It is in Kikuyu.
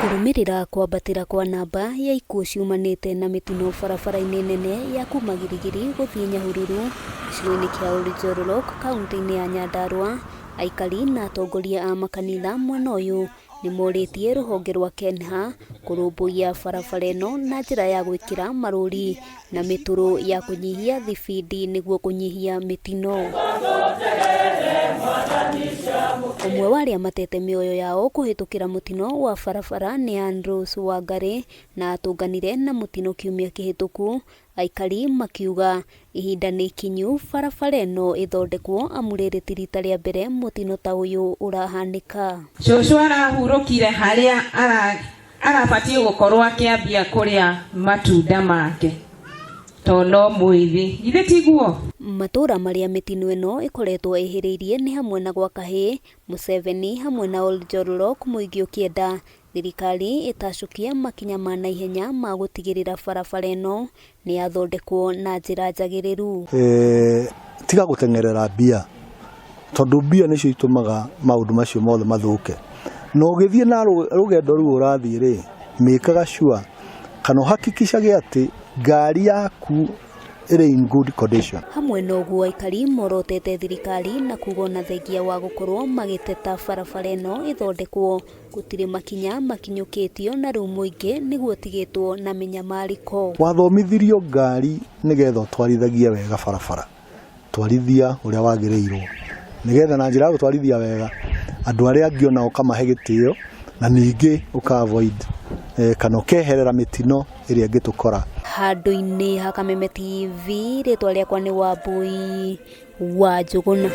Kurumirira kwambatira kwa namba ya ikuu ciumanite na mitino barabara-ini nene ya kuma Gilgil guthii Nyahururu gicigo-ini kia Oljororok kaunti-ini ya Nyandarua, aikari na atongoria a makanitha mwena uyu ni moritie ruhonge rwa Kenha kurumbuia barabara ino na njira ya gwikira maruri na mituro ya kunyihia thibidi niguo kunyihia mitino. Umwe wa aria matete mioyo yao kuhitukira mutino wa barabara ni Andrews wa Aikari na atunganire na mutino kiumia kihituku. Aikari makiuga ihinda ni kinyu barabara ino ithondekwo amurĩrĩti rita ria mbere mutino ta uyu urahanika. Cucu arahurũkire haria arabatie gukorwo akiambia kuria matunda make tono mwithi ithe tiguo. Matura maria mitino ino ikoretwo ihiriirie ni hamwe na gwa Kahii, Museveni hamwe na Oljororok muigi ukienda thirikari itacukia makinya ma naihenya ma gutigirira barabara ino ni yathondekwo na njira njagiriru. Tiga gutengerera mbia tondu mbia nicio itumaga maundu macio mothe mathuke. No githie na rugendo ru urathii ri mikaga sure kana hakikishage ati ngari yaku iri in good condition. Hamwe no guo aikari morotete thirikari na kugo na thengia wa gukorwo magiteta barabara ino ithondekwo gutire makinya makinyukitio na riu muingi niguo tigitwo na Minyamariko. Wathomithirio ngari nigetha twarithagia wega barabara twarithia uria wagirirwo nigetha na njira gutwarithia wega andu aria angĩ ona ukamahe gitio na ningi uka avoid kana ukeherera mitino iria ngitukora. Handu-ini ha Kameme TV ritwa riakwa ni Wambui wa Njuguna.